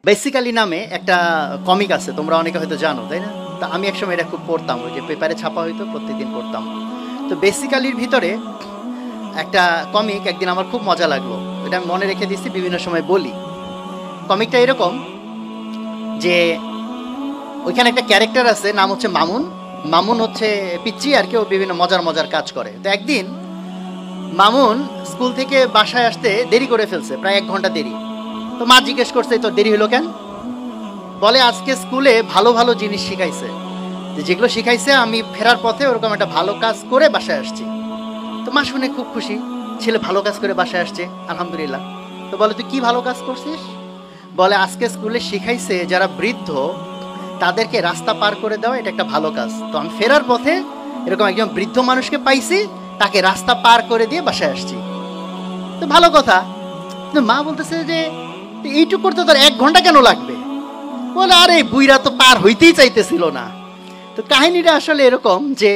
Basically নামে একটা comic আছে, তোমরা অনেকে হয়তো জানো, তাই না? তা আমি একসময় এটা খুব পড়তাম, ওই যে পেপারে ছাপা হইতো, প্রত্যেকদিন পড়তাম। তো বেসিক্যালির ভিতরে একটা কমিক একদিন আমার খুব মজা লাগলো, এটা আমি মনে রেখে দিচ্ছি, বিভিন্ন সময় বলি। কমিকটা এরকম যে ওইখানে একটা ক্যারেক্টার আছে, নাম হচ্ছে মামুন। মামুন হচ্ছে পিচ্চি আর কেউ বিভিন্ন মজার মজার কাজ করে। তো একদিন মামুন স্কুল থেকে বাসায় আসতে দেরি করে ফেলছে, প্রায় 1 ঘন্টা দেরি। তো মা জিজ্ঞেস করছে, তো দেরি হলো কেন? বলে আজকে স্কুলে ভালো ভালো জিনিস শিখাইছে, যেগুলো শিখাইছে আমি ফেরার পথে ওরকম একটা ভালো কাজ করে বাসায় আসছি। তো মা শুনে খুব খুশি, ছেলে ভালো কাজ করে বাসায় আসছে, আলহামদুলিল্লাহ। তো বলে তুই কি ভালো কাজ করছিস? বলে আজকে স্কুলে শিখাইছে যারা বৃদ্ধ তাদেরকে রাস্তা পার করে দেওয়া এটা একটা ভালো কাজ। তো আমি ফেরার পথে এরকম একজন বৃদ্ধ মানুষকে পাইছি, তাকে রাস্তা পার করে দিয়ে বাসায় আসছি। তো ভালো কথা। তো মা বলতেছে যে এইটুকু করতে তোর 1 ঘন্টা কেন লাগবে? বলে আরে বুইরা তো পার হইতেই চাইতেছিল না। তো কাহিনীটা আসলে এরকম যে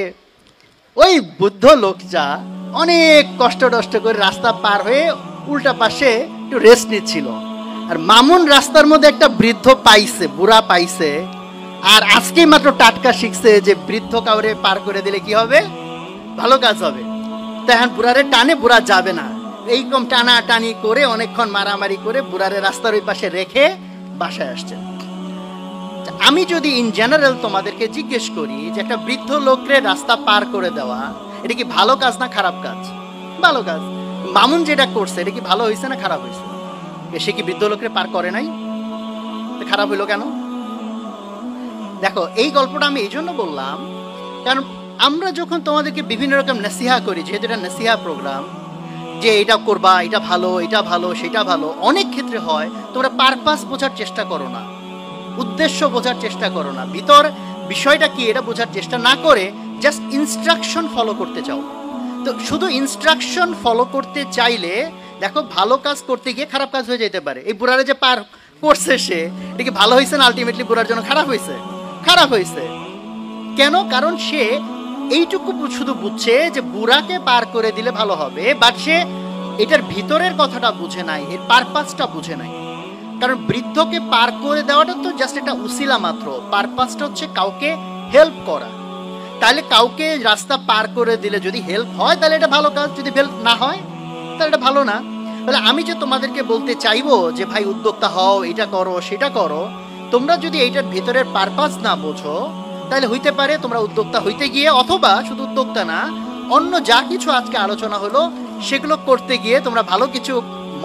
ওই বুদ্ধ লোকটা অনেক কষ্ট করে রাস্তা পার হয়ে উল্টা পাশে একটু রেস্ট নিচ্ছিল, আর মামুন রাস্তার মধ্যে একটা বৃদ্ধ পাইছে, বুড়া পাইছে, আর আজকেই মাত্র টাটকা শিখছে যে বৃদ্ধ কাউরে পার করে দিলে কি হবে, ভালো কাজ হবে। তো এখন বুড়ারে টানে, বুড়া যাবে না, এইরকম টানা টানি করে অনেকক্ষণ মারামারি করে বুড়ারে রাস্তার ওই পাশে রেখে বাসায় আসছে। আমি যদি ইন জেনারেল তোমাদেরকে জিজ্ঞেস করি যে একটা বৃদ্ধ লোকরে রাস্তা পার করে দেওয়া এটা কি ভালো কাজ না খারাপ কাজ? ভালো কাজ। মামুন যেটা করছে এটা কি ভালো হয়েছে না খারাপ হয়েছে? সে কি বৃদ্ধ লোকরে পার করে নাই? খারাপ হইলো কেন? দেখো, এই গল্পটা আমি এই জন্য বললাম কারণ আমরা যখন তোমাদেরকে বিভিন্ন রকম নসিহা করি, যেহেতু এটা নসিহা প্রোগ্রাম, যে এটা করবা, এটা ভালো, এটা ভালো, সেটা ভালো, অনেক ক্ষেত্রে হয় তোমরা পারপাস বোঝার চেষ্টা করো না, উদ্দেশ্য বোঝার চেষ্টা করো না, ভিতর বিষয়টা কি এটা বোঝার চেষ্টা না করে জাস্ট ইনস্ট্রাকশন ফলো করতে চাও। তো শুধু ইনস্ট্রাকশন ফলো করতে চাইলে দেখো ভালো কাজ করতে গিয়ে খারাপ কাজ হয়ে যেতে পারে। এই বুড়ারে যে পার করছে সে, এটা কি ভালো হয়েছে না আলটিমেটলি বুড়ার জন্য খারাপ হয়েছে? খারাপ হয়েছে। কেন? কারণ সে এইটুকু শুধু বুঝছে যে বুড়াকে পার করে দিলে ভালো হবে, বাট সে এটার ভিতরের কথাটা বুঝে নাই, এর পারপাসটা বুঝে নাই। কারণ বৃদ্ধকে পার করে দেওয়াটা তো জাস্ট একটা উসিলা মাত্র, পারপাসটা হচ্ছে কাউকে হেল্প করা। তাহলে কাউকে রাস্তা পার করে দিলে যদি হেল্প হয় তাহলে এটা ভালো কাজ, যদি হেল্প না হয় তাহলে এটা ভালো না। তাহলে আমি যে তোমাদেরকে বলতে চাইবো যে ভাই উদ্যোক্তা হও, এটা করো সেটা করো, তোমরা যদি এইটার ভেতরের পারপাস না বোঝো তাহলে হইতে পারে তোমরা উদ্যোক্তা হইতে গিয়ে, অথবা শুধু উদ্যোক্তা না, অন্য যা কিছু আজকে আলোচনা হলো সেগুলো করতে গিয়ে তোমরা ভালো কিছু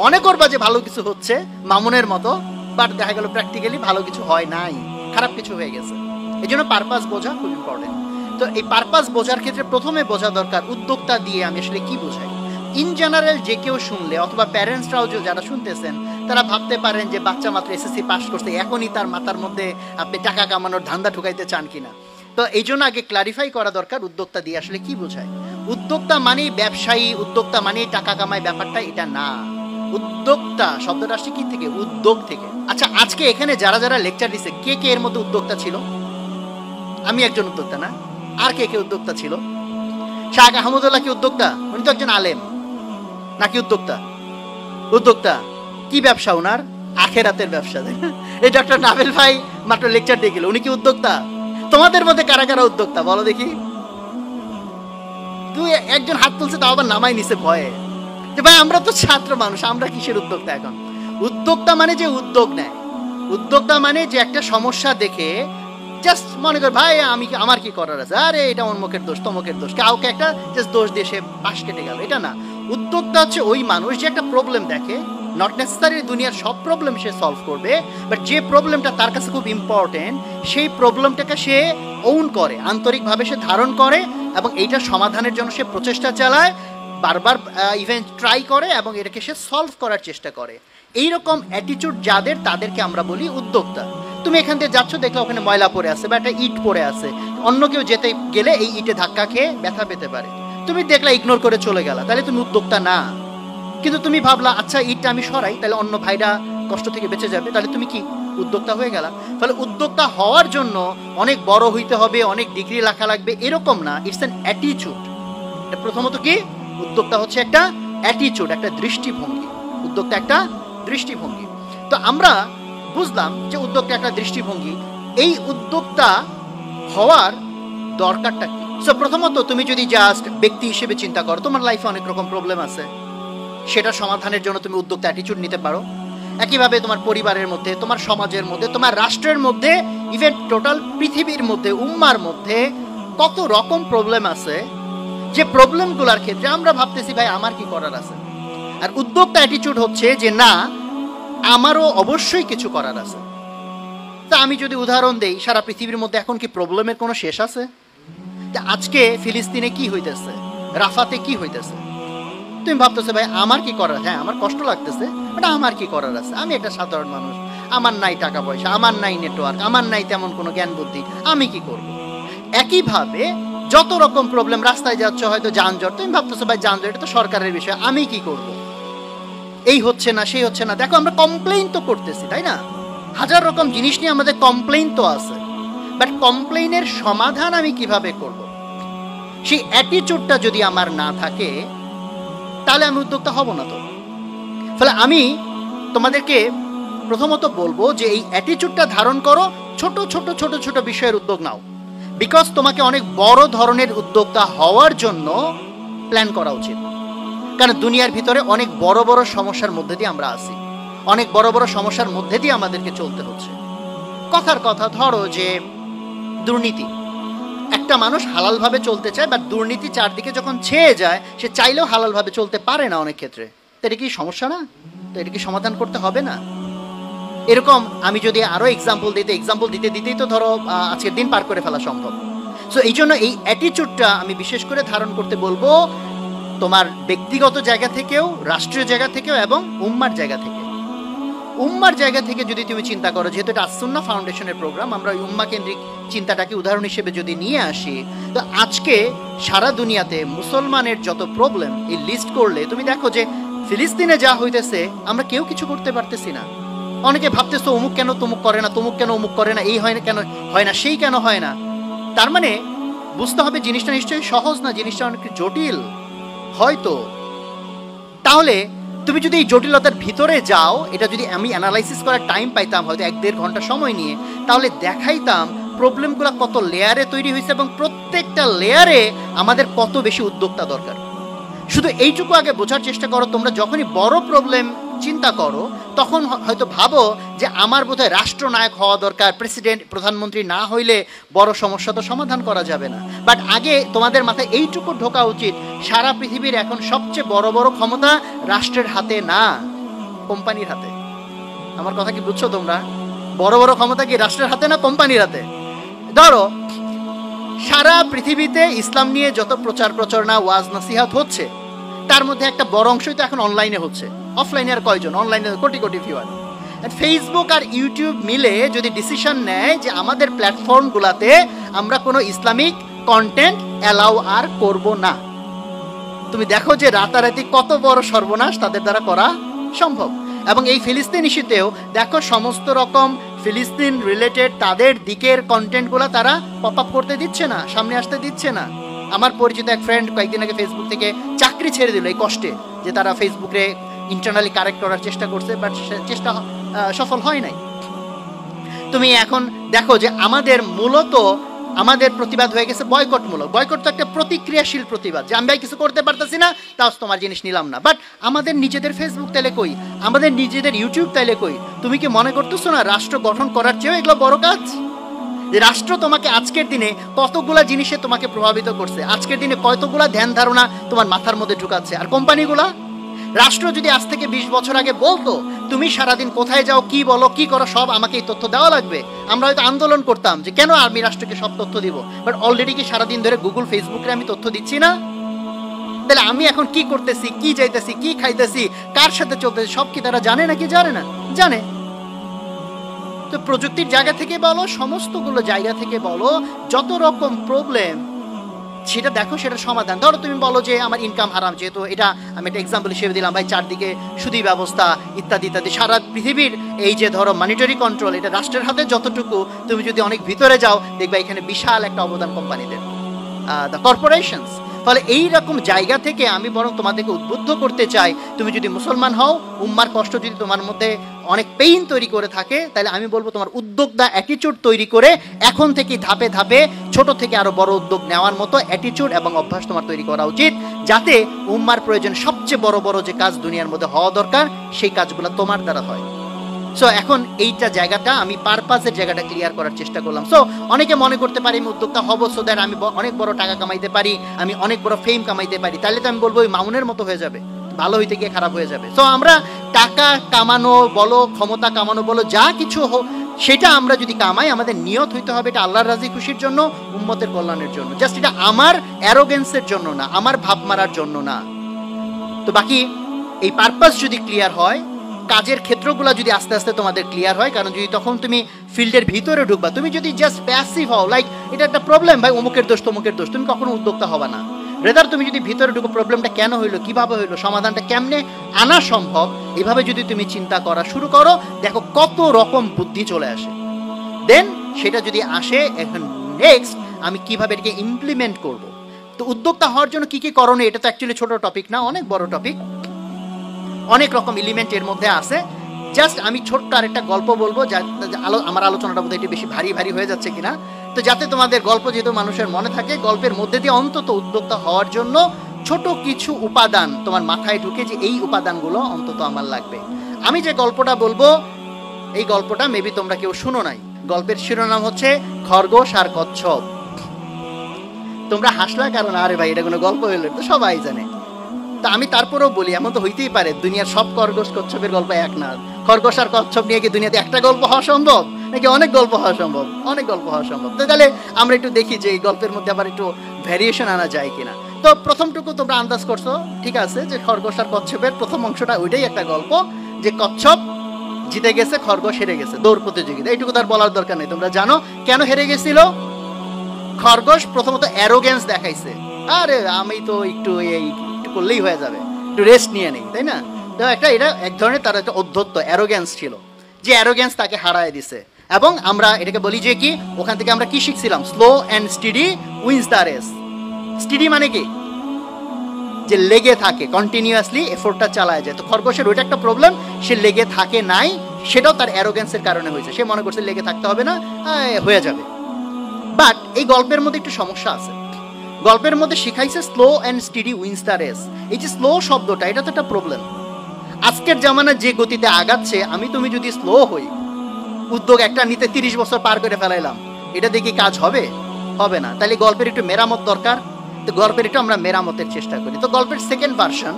মনে করবা যে ভালো কিছু হচ্ছে মামুনের মতো, বাট দেখা গেল প্র্যাকটিক্যালি ভালো কিছু হয় নাই, খারাপ কিছু হয়ে গেছে। এই জন্য পারপাস বোঝা খুব ইম্পর্টেন্ট। তো এই পারপাস বোঝার ক্ষেত্রে প্রথমে বোঝা দরকার উদ্যোক্তা দিয়ে আমি আসলে কি বোঝাই। ইন জেনারেল যে কেউ শুনলে, অথবা প্যারেন্টসরাও যারা শুনতেছেন, তারা ভাবতে পারেন যে বাচ্চা মাত্র এসএসসি পাস করছে, এখনই তার মাথার মধ্যে আপনি টাকা কামানোর ধান্দা ঢুকাইতে চান কিনা। তো এই জন্য আগে ক্লারিফাই করা দরকার উদ্যোক্তা দিয়ে আসলে কি বোঝায়। উদ্যোক্তা মানেই ব্যবসায়ী, উদ্যোক্তা মানেই টাকা কামায়, ব্যাপারটা এটা না। উদ্যোক্তা শব্দটা আসছে কি থেকে? উদ্যোগ থেকে। আচ্ছা, আজকে এখানে যারা যারা লেকচার দিচ্ছে কে কে এর মধ্যে উদ্যোক্তা ছিল? আমি একজন উদ্যোক্তা না? আর কে কে উদ্যোক্তা ছিল? শাহ আহমদুল্লাহ কি উদ্যোক্তা? উনি তো একজন আলেম, নাকি উদ্যোক্তা? উদ্যোক্তা। কি ব্যবসা ওনার? আখেরাতের ব্যবসা। এই ডক্টর নাভেল ভাই মাত্র লেকচার দিয়ে গেল, উনি কি উদ্যোক্তা? তোমাদের মধ্যে কারা কারা উদ্যোক্তা বলো দেখি? তুই একজন হাত তুলছে, তাও আবার নামাই নিছে ভয়ে, যে ভাই আমরা তো ছাত্র মানুষ, আমরা কিসের উদ্যোক্তা এখন? উদ্যোক্তা মানে যে উদ্যোগ নেয়, উদ্যোক্তা মানে যে একটা সমস্যা দেখে জাস্ট মনে কর ভাই আমার কি করার আছে, আরে এটা অমুকের দোষ, তমুকের দোষ, কাউকে একটা জাস্ট দোষ দিয়ে সে পাশ কেটে গেল, এটা না। উদ্যোক্তা হচ্ছে ওই মানুষ যে একটা প্রবলেম দেখে, নট নেসেসারি দুনিয়ার সব প্রবলেম সে সলভ করবে, বাট যে প্রবলেমটা তার কাছে খুব ইম্পর্টেন্ট সেই প্রবলেমটাকে সে ওন করে, আন্তরিকভাবে সে ধারণ করে, এবং এইটা সমাধানের জন্য সে প্রচেষ্টা চালায়, বারবার ইভেন ট্রাই করে, এবং এটাকে সে সলভ করার চেষ্টা করে। এইরকম অ্যাটিটিউড যাদের, তাদেরকে আমরা বলি উদ্যোক্তা। তুমি এখান থেকে যাচ্ছ, দেখলে ওখানে ময়লা পড়ে আছে বা একটা ইট পড়ে আছে, অন্য কেউ যেতে গেলে এই ইটে ধাক্কা খেয়ে ব্যথা পেতে পারে, তুমি দেখলা ইগনোর করে চলে গেলা, তাহলে তুমি উদ্যোক্তা না। কিন্তু তুমি ভাবলা আচ্ছা ইটটা আমি সরাই, তাহলে অন্য ভাইরা কষ্ট থেকে বেঁচে যাবে, তাহলে তুমি কি উদ্যোক্তা হয়ে গেলা। তাহলে উদ্যোক্তা হওয়ার জন্য অনেক বড় হইতে হবে, অনেক ডিগ্রি লেখা লাগবে, এরকম না। It's an attitude. প্রথমত কি উদ্যোক্তা হচ্ছে একটা অ্যাটিটিউড, একটা দৃষ্টিভঙ্গি। উদ্যোক্তা একটা দৃষ্টিভঙ্গি। তো আমরা বুঝলাম যে উদ্যোক্তা একটা দৃষ্টিভঙ্গি, এই উদ্যোক্তা হওয়ার দরকারটা কি? সো প্রথমত তুমি যদি জাস্ট ব্যক্তি হিসেবে চিন্তা করো, তোমার লাইফে অনেক রকম প্রবলেম আছে, সেটা সমাধানের জন্য তুমি উদ্যোক্তা অ্যাটিটিউড নিতে পারো। একইভাবে তোমার পরিবারের মধ্যে, তোমার সমাজের মধ্যে, তোমার রাষ্ট্রের মধ্যে, ইভেন টোটাল পৃথিবীর মধ্যে, উম্মার মধ্যে কত রকম প্রবলেম আছে, যে প্রবলেমগুলোর ক্ষেত্রে আমরা ভাবতেছি ভাই আমার কি করার আছে। আর উদ্যোক্তা অ্যাটিটিউড হচ্ছে যে না, আমারও অবশ্যই কিছু করার আছে। তা আমি যদি উদাহরণ দেই, সারা পৃথিবীর মধ্যে এখন কি প্রবলেমের কোনো শেষ আছে? আজকে ফিলিস্তিনে কি হইতেছে, রাফাতে কি হইতেছে, তুমি ভাবতেছো ভাই আমার কি করার, হ্যাঁ আমার কষ্ট লাগতেছে, বাট আমার কি করার আছে, আমি একটা সাধারণ মানুষ, আমার নাই টাকা পয়সা, আমার নাই নেটওয়ার্ক, আমার নাই তেমন কোনো জ্ঞান বুদ্ধি, আমি কি করব? একইভাবে যত রকম প্রবলেম, রাস্তায় যাচ্ছ হয়তো যানজট, তুমি ভাবতেছো ভাই যানজট এটা তো সরকারের বিষয়, আমি কি করব? এই হচ্ছে না, সেই হচ্ছে না। দেখো আমরা কমপ্লেইন তো করতেছি, তাই না? হাজার রকম জিনিস নিয়ে আমাদের কমপ্লেইন তো আছে, বাট কমপ্লেইনের সমাধান আমি কিভাবে করব? সেই অ্যাটিটিউডটা যদি আমার না থাকে তাহলে আমি উদ্যোক্তা হব না। তো ফলে আমি তোমাদেরকে প্রথমত বলবো যে এই অ্যাটিটিউডটা ধারণ করো, ছোট ছোট ছোট ছোট বিষয়ের উদ্যোগ নাও, বিকজ তোমাকে অনেক বড় ধরনের উদ্যোক্তা হওয়ার জন্য প্ল্যান করা উচিত। কারণ দুনিয়ার ভিতরে অনেক বড় বড় সমস্যার মধ্যে দিয়ে আমরা আছি, অনেক বড় বড় সমস্যার মধ্যে দিয়ে আমাদেরকে চলতে হচ্ছে। কথার কথা, ধরো যে দুর্নীতি, একটা মানুষ হালালভাবে চলতে চায়, বাট দুর্নীতি চারদিকে যখন ছেয়ে যায়, সে চাইলেও হালালভাবে চলতে পারে না অনেক ক্ষেত্রে। তো এটা কি সমস্যা না? তো এটা কি সমাধান করতে হবে না? এরকম আমি যদি আরও এক্সাম্পল দিতে দিতেই তো ধরো আজকের দিন পার করে ফেলা সম্ভব। সো এই জন্য এই অ্যাটিটিউডটা আমি বিশেষ করে ধারণ করতে বলবো, তোমার ব্যক্তিগত জায়গা থেকেও, রাষ্ট্রীয় জায়গা থেকেও, এবং উম্মার জায়গা থেকে। উম্মার জায়গা থেকে যদি তুমি চিন্তা করো, যেহেতু এটা আসুন্নাহ ফাউন্ডেশনের প্রোগ্রাম, আমরা উম্মা কেন্দ্রিক চিন্তাটাকে উদাহরণ হিসেবে যদি নিয়ে আসি, তো আজকে সারা দুনিয়াতে মুসলমানের যত প্রবলেম এই লিস্ট করলে তুমি দেখো যে ফিলিস্তিনে যা হইতেছে আমরা কেউ কিছু করতে পারতেছি না। অনেকে ভাবতেছো অমুক কেন তমুক করে না, তমুক কেন অমুক করে না, এই হয় না কেন হয় না, সেই কেন হয় না। তার মানে বুঝতে হবে জিনিসটা নিশ্চয়ই সহজ না, জিনিসটা অনেক জটিল হয়তো। তাহলে তুমি যদি এই জটিলতার ভিতরে যাও, এটা যদি আমি অ্যানালাইসিস করার টাইম পাইতাম হয়তো 1-1.5 ঘন্টা সময় নিয়ে, তাহলে দেখাইতাম প্রবলেমগুলো কত লেয়ারে তৈরি হয়েছে এবং প্রত্যেকটা লেয়ারে আমাদের কত বেশি উদ্যোক্তা দরকার। শুধু এইটুকু আগে বোঝার চেষ্টা করো, তোমরা যখনই বড় প্রবলেম চিন্তা করো তখন হয়তো ভাবো যে আমার বোধহয় রাষ্ট্রনায়ক হওয়া দরকার, প্রেসিডেন্ট প্রধানমন্ত্রী না হইলে বড় সমস্যা তো সমাধান করা যাবে না। বাট আগে তোমাদের মাথায় এইটুকু ঢোকা উচিত, সারা পৃথিবীর এখন সবচেয়ে বড় বড় ক্ষমতা রাষ্ট্রের হাতে না, কোম্পানির হাতে। আমার কথা কি বুঝছো তোমরা? বড় বড় ক্ষমতা কি রাষ্ট্রের হাতে না কোম্পানির হাতে? ধরো সারা পৃথিবীতে ইসলাম নিয়ে যত প্রচার প্রচারণা, ওয়াজ নসিহাত হচ্ছে, তার মধ্যে একটা বড় অংশই তো এখন অনলাইনে হচ্ছে। অফলাইনে আর কয়জন? অনলাইনে কোটি কোটি ভিউয়ার। ফেসবুক আর ইউটিউব মিলে যদি ডিসিশন নেয় যে আমাদের প্ল্যাটফর্মগুলোতে আমরা কোনো ইসলামিক কন্টেন্ট অ্যালাউ আর করব না, তুমি দেখো যে রাতারাতি কত বড় সর্বনাশ তাদের দ্বারা করা সম্ভব। এবং এই ফিলিস্তিন ইস্যুতেও দেখো সমস্ত রকম ফিলিস্তিন রিলেটেড তাদের দিকের কন্টেন্টগুলো তারা পপ আপ করতে দিচ্ছে না, সামনে আসতে দিচ্ছে না। আমার পরিচিত এক ফ্রেন্ড কয়েকদিন আগে ফেসবুক থেকে চাকরি ছেড়ে দিল এই কষ্টে, যে তারা ফেসবুকে ইন্টারনালি কারেক্ট করার চেষ্টা করছে, বাট চেষ্টা সফল হয় নাই। তুমি এখন দেখো যে আমাদের মূলত আমাদের প্রতিবাদ হয়ে গেছে বয়কটমূলক। বয়কট তো একটা প্রতিক্রিয়াশীল প্রতিবাদ, যে আমি ভাই কিছু করতে পারতেছি না, তাও তোমার জিনিস নিলাম না। বাট আমাদের নিজেদের ফেসবুক তাইলে কই, আমাদের নিজেদের ইউটিউব তাইলে কই? তুমি কি মনে করতেছো না রাষ্ট্র গঠন করার চেয়েও এগুলো বড় কাজ? যে রাষ্ট্র তোমাকে আজকের দিনে কতগুলা জিনিসে তোমাকে প্রভাবিত করছে, আজকের দিনে কতগুলা ধ্যান ধারণা তোমার মাথার মধ্যে ঢুকাচ্ছে। আর কোম্পানিগুলা, রাষ্ট্র যদি আজ থেকে 20 বছর আগে বলতো তুমি সারাদিন কোথায় যাও, কি বলো, কি করো, সব আমাকে এই তথ্য দেওয়া লাগবে, আমরা হয়তো আন্দোলন করতাম যে কেন আমি রাষ্ট্রকে সব তথ্য দিব। বাট অলরেডি কি সারাদিন ধরে গুগল ফেসবুকে আমি তথ্য দিচ্ছি না? তাহলে আমি এখন কি করতেছি, কি যাইতেছি, কি খাইতেছি, কার সাথে চলতেছি, সব কি তারা জানে নাকি জানে না? জানে। তো প্রযুক্তির জায়গা থেকে বলো, সমস্তগুলো জায়গা থেকে বলো, যত রকম প্রবলেম সেটা দেখো, সেটা সমাধান। ধরো তুমি বলো যে আমার ইনকাম হারাম, যেহেতু এটা আমি একটা এক্সাম্পল হিসেবে দিলাম, ভাই চারদিকে সুদী ব্যবস্থা ইত্যাদি ইত্যাদি, সারা পৃথিবীর এই যে ধরো মনিটারি কন্ট্রোল, এটা রাষ্ট্রের হাতে যতটুকু, তুমি যদি অনেক ভিতরে যাও দেখবা এখানে বিশাল একটা অবদান কোম্পানিদের, দ্য কর্পোরেশনস। ফলে এইরকম জায়গা থেকে আমি বরং তোমাদেরকে উদ্বুদ্ধ করতে চাই, তুমি যদি মুসলমান হও, উম্মার কষ্ট যদি তোমার মধ্যে অনেক পেইন তৈরি করে থাকে, তাহলে আমি বলবো তোমার উদ্যোক্তা অ্যাটিটিউড তৈরি করে এখন থেকে ধাপে ধাপে ছোট থেকে আরো বড় উদ্যোগ নেওয়ার মতো অ্যাটিটিউড এবং অভ্যাস তোমার তৈরি করা উচিত, যাতে উম্মার প্রয়োজন সবচেয়ে বড় বড় যে কাজ দুনিয়ার মধ্যে হওয়া দরকার সেই কাজগুলো তোমার দ্বারা হয়। সো এখন এইটা জায়গাটা আমি পারপাসের জায়গাটা ক্লিয়ার করার চেষ্টা করলাম। সো অনেকে মনে করতে পারি আমি উদ্যোক্তা হব সো দ্যাট আমি অনেক বড় টাকা কামাইতে পারি, আমি অনেক বড় ফেম কামাইতে পারি, তাহলে তো আমি বলবো ওই মাউনের মতো হয়ে যাবে, ভালো হইতে গিয়ে খারাপ হয়ে যাবে। সো আমরা টাকা কামানো বলো, ক্ষমতা কামানো বলো, যা কিছু হোক সেটা আমরা যদি কামাই, আমাদের নিয়ত হইতে হবে এটা আল্লাহর রাজি খুশির জন্য, উম্মতের কল্যাণের জন্য, জাস্ট এটা আমার অ্যারোগেন্সের জন্য না, আমার ভাব মারার জন্য না। তো বাকি এই পারপাস যদি ক্লিয়ার হয়, কাজের ক্ষেত্রগুলো যদি আস্তে আস্তে তোমাদের ক্লিয়ার হয়, কারণ যদি তখন তুমি ফিল্ডের ভিতরে ঢুকবা, তুমি যদি জাস্ট প্যাসিভ হও লাইক এটা একটা প্রবলেম ভাই অমুকের দোষ তমুকের দোষ, তুমি কখনো উদ্যোক্তা হবা না। রেদার তুমি যদি ভিতরে ঢুকো প্রবলেমটা কেন হইলো, কিভাবে হইলো, সমাধানটা কেমনে আনা সম্ভব, এভাবে যদি তুমি চিন্তা করা শুরু করো, দেখো কত রকম বুদ্ধি চলে আসে। দেন সেটা যদি আসে, এখন নেক্সট আমি কিভাবে এটাকে ইমপ্লিমেন্ট করব। তো উদ্যোক্তা হওয়ার জন্য কি কি করণীয়, এটা তো অ্যাকচুয়ালি ছোট টপিক না, অনেক বড় টপিক, অনেক রকম এলিমেন্ট এর মধ্যে আছে। জাস্ট আমি ছোট্ট আরেকটা গল্প বলবো, আমার আলোচনাটা বোধহয় একটু বেশি ভারী ভারী হয়ে যাচ্ছে কিনা, তো যাতে তোমাদের গল্প যেহেতু মানুষের মনে থাকে, গল্পের মধ্যে দিয়ে অন্তত উদ্যোক্তা হওয়ার জন্য ছোট কিছু উপাদান তোমার মাথায় ঢুকে যে এই উপাদানগুলো অন্তত আমার লাগবে। আমি যে গল্পটা বলবো এই গল্পটা মেবি তোমরা কেউ শুনো নাই। গল্পের শিরোনাম হচ্ছে খরগোশ আর কচ্ছপ। তোমরা হাসলা কারণ আরে ভাই এটা কোনো গল্প হইলো, তো সবাই জানে। তা আমি তারপরেও বলি, এমন তো হইতেই পারে দুনিয়ার সব খরগোশ কচ্ছপের গল্প এক না। খরগোশ আর কচ্ছপ নিয়ে কি দুনিয়াতে একটা গল্প হওয়া সম্ভব, নাকি অনেক গল্প হওয়া সম্ভব? অনেক গল্প হওয়া সম্ভব। তো তাহলে আমরা একটু দেখি যে এই গল্পের মধ্যে আবার একটু ভ্যারিয়েশন আনা যায় কিনা। তো প্রথমটুকু তোমরা আন্দাজ করছো, ঠিক আছে, যে খরগোশ আর কচ্ছপের প্রথম অংশটা ওইটাই একটা গল্প, যে কচ্ছপ জিতে গেছে, খরগোশ হেরে গেছে দৌড় প্রতিযোগিতা। এইটুকু তার বলার দরকার নেই, তোমরা জানো কেন হেরে গেছিল। খরগোশ প্রথমত অ্যারোগেন্স দেখাইছে, আরে আমি তো একটু একটু করলেই হয়ে যাবে, একটু রেস্ট নিয়ে নেই, তাই না? তো এটা এক ধরনের তার একটা অধ্যত্ত অ্যারোগেন্স ছিল, যে অ্যারোগেন্স তাকে হারায় দিছে। এবং আমরা এটাকে বলি যে কি, ওখান থেকে আমরা কি শিখছিলাম, slow and steady wins the race. Steady মানে কি, যে লেগে থাকে, কন্টিনিউয়াসলি এফোর্টটা চালায় যায়। তো খরগোশের ওইটা একটা প্রবলেম, সে লেগে থাকে নাই, সেটাও তার অ্যারোগেন্সের কারণে হয়েছে। সে মনে করছে লেগে থাকতে হবে না, হয়ে যাবে। বাট এই গল্পের মধ্যে একটু সমস্যা আছে। গল্পের মধ্যে শিখাইছে slow and steady wins the race. এই যে স্লো শব্দটা, এটা তো একটা প্রবলেম। আজকের জামানা যে গতিতে আগাচ্ছে, তুমি যদি স্লো হই, উদ্যোগ একটা নিতে 30 বছর পার করে ফেলাইলাম, এটা দেখি কাজ হবে? হবে না। তাহলে গল্পের একটু মেরামত দরকার। তো গল্পের একটু আমরা মেরামতের চেষ্টা করি। তো গল্পের সেকেন্ড ভার্সন,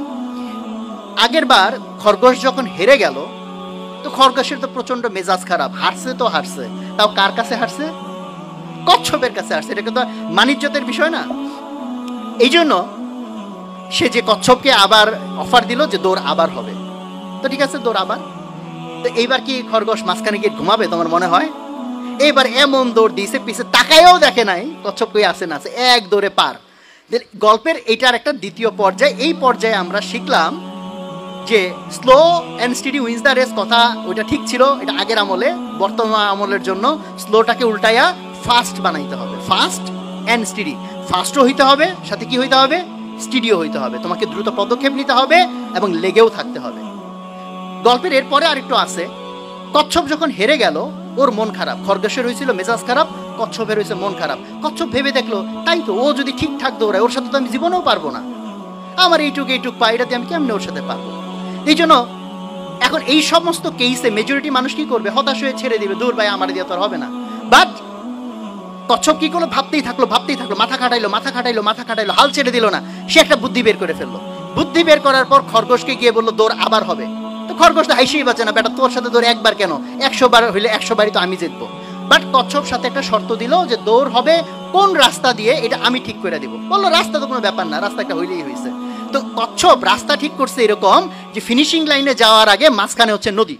আগের বার খরগোশ যখন হেরে গেল, তো খরগোশের তো প্রচন্ড মেজাজ খারাপ, হারছে তো হারছে, তাও কার কাছে হারছে? কচ্ছপের কাছে হারছে। এটা কিন্তু মানিজ্যতের বিষয় না। এই জন্য সে যে কচ্ছপকে আবার অফার দিল যে দৌড় আবার হবে। তো ঠিক আছে, দৌড় আবার। তো এইবার কি খরগোশ মাঝখানে গিয়ে ঘুমাবে তোমার মনে হয়? এইবার এমন দৌড় দিয়েছে, পিছে তাকায়ও দেখে নাই কচ্ছপ কই আছে না আছে, এক দৌড়ে পার। গল্পের এইটার একটা দ্বিতীয় পর্যায়ে, এই পর্যায়ে আমরা শিখলাম যে slow and steady wins the race কথা ওইটা ঠিক ছিল, এটা আগের আমলে। বর্তমান আমলের জন্য স্লোটাকে উল্টাইয়া ফাস্ট বানাইতে হবে। ফাস্ট অ্যান্ড স্টিডি, ফাস্টও হইতে হবে, সাথে কি হইতে হবে, স্টিডিও হইতে হবে। তোমাকে দ্রুত পদক্ষেপ নিতে হবে এবং লেগেও থাকতে হবে। গল্পের এরপরে আরেকটু আছে, কচ্ছপ যখন হেরে গেল, ওর মন খারাপ। খরগোশের হয়েছিল মেজাজ খারাপ, কচ্ছপের হয়েছে মন খারাপ। কচ্ছপ ভেবে দেখলো, তাই তো, ও যদি ঠিকঠাক দৌড়ায়, ওর সাথে তো আমি জীবনেও পারবো না। আমার এইটুক পাই, এটাতে আমি কেমনে ওর সাথে পারবো? এই জন্য এখন এই সমস্ত কেসে মেজরিটি মানুষ কি করবে, হতাশ হয়ে ছেড়ে দিবে, দূর ভাই আমার দিয়ে তো আর হবে না। বাট কচ্ছপ কি করলো, ভাবতেই থাকলো, মাথা খাটাইলো, হাল ছেড়ে দিল না। সে একটা বুদ্ধি বের করে ফেললো। বুদ্ধি বের করার পর খরগোশকে গিয়ে বললো দৌড় আবার হবে। তো খরগোশ তো হাইসেই বাঁচে না, বেটা তোর সাথে দৌড় একবার কেন, 100 বার হইলে 100 বারই তো আমি জিতবো। বাট কচ্ছপ সাথে একটা শর্ত দিল যে দৌড় হবে কোন রাস্তা দিয়ে, এটা আমি ঠিক করে দিব। বললো রাস্তা তো কোনো ব্যাপার না, রাস্তা একটা হইলেই হয়েছে। তো কচ্ছপ রাস্তা ঠিক করছে এরকম যে ফিনিশিং লাইনে যাওয়ার আগে মাঝখানে হচ্ছে নদী।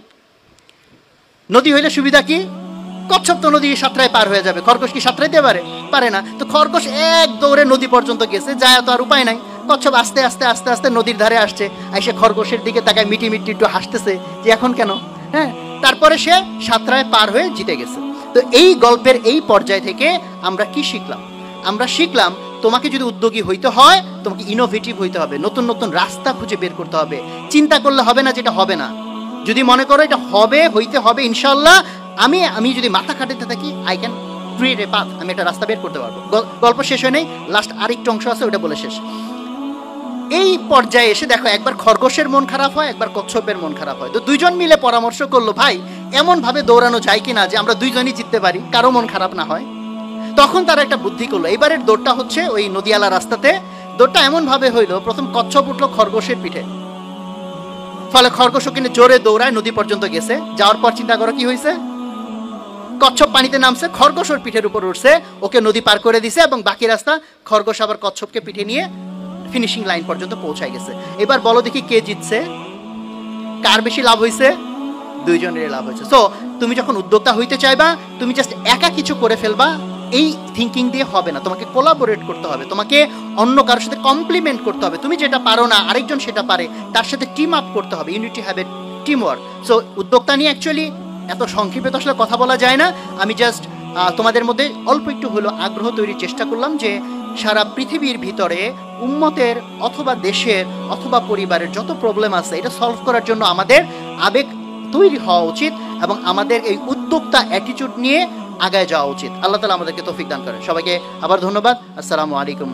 নদী হইলে সুবিধা কি, কচ্ছপ তো নদী সাঁতরায় পার হয়ে যাবে, খরগোশ কি সাঁতরাইতে পারে না। তো খরগোশ এক দৌড়ে নদী পর্যন্ত গেছে, যায় তো আর উপায় নাই। কচ্ছপ আস্তে আস্তে আস্তে আস্তে নদীর ধারে আসছে, এসে খরগোশের দিকে তাকায় মিটি একটু হাসতেছে যে এখন কেন, হ্যাঁ। তারপরে সে সাঁতরায় পার হয়ে জিতে গেছে। তো এই গল্পের এই পর্যায় থেকে আমরা কি শিখলাম? আমরা শিখলাম তোমাকে যদি উদ্যোগী হইতে হয়, তোমাকে ইনোভেটিভ হইতে হবে, নতুন নতুন রাস্তা খুঁজে বের করতে হবে। চিন্তা করলে হবে না যেটা হবে না, যদি মনে করো এটা হবে, হইতে হবে ইনশাল্লাহ, আমি যদি মাথা খাটাতে থাকি, I can create a path, আমি একটা রাস্তা বের করতে পারবো। গল্প শেষ হয় নাই, লাস্ট আরেকটু অংশ আছে, ওটা বলে শেষ। এই পর্যায়ে এসে দেখো, একবার খরগোশের মন খারাপ হয়, একবার কচ্ছপের মন খারাপ হয়। তো দুইজন মিলে পরামর্শ করলো, ভাই এমনভাবে দৌড়ানো যায় কিনা যে আমরা দুইজনই জিততে পারি, কারো মন খারাপ না হয়। তখন তারা একটা বুদ্ধি করলো, এবারের দৌড়টা হচ্ছে ওই নদীয়ালা রাস্তাতে। দৌড়টা এমনভাবে হইলো, প্রথম কচ্ছপ উঠলো খরগোশের পিঠে, ফলে খরগোশ ওখানে জোরে দৌড়ায়, নদী পর্যন্ত গেছে। যাওয়ার পর চিন্তা করো কি হয়েছে, কচ্ছপ পানিতে নামছে, খরগোশ ওর পিঠের উপর উঠছে, ওকে নদী পার করে দিছে, এবং বাকি রাস্তা খরগোশ আবার কচ্ছপকে পিঠে নিয়ে ফিনিশিং লাইন পর্যন্ত পৌঁছায় গেছে। এবার বলো দেখি কে জিতছে, কার বেশি লাভ হয়েছে? দুইজনের লাভ হয়েছে। সো তুমি যখন উদ্যোক্তা হইতে চাইবা, তুমি জাস্ট একা কিছু করে ফেলবা, এই থিঙ্কিং দিয়ে হবে না। তোমাকে কোলাবোরেট করতে হবে, তোমাকে অন্য কারোর সাথে কমপ্লিমেন্ট করতে হবে। তুমি যেটা পারো না, আরেকজন সেটা পারে, তার সাথে টিম আপ করতে হবে। Unity have a team work. So উদ্যোক্তা নিয়ে অ্যাকচুয়ালি এত সংক্ষেপে তো আসলে কথা বলা যায় না। আমি জাস্ট তোমাদের মধ্যে অল্প একটু হলো আগ্রহ তৈরির চেষ্টা করলাম যে সারা পৃথিবীর ভিতরে উম্মতের অথবা দেশের অথবা পরিবারের যত প্রবলেম আছে, এটা সলভ করার জন্য আমাদের আবেগ তৈরি হওয়া উচিত, এবং আমাদের এই উদ্যোক্তা অ্যাটিটিউড নিয়ে আগায় যাওয়া উচিত। আল্লাহ তাআলা আমাদেরকে তৌফিক দান করেন। সবাইকে আবার ধন্যবাদ। আসসালামু আলাইকুম।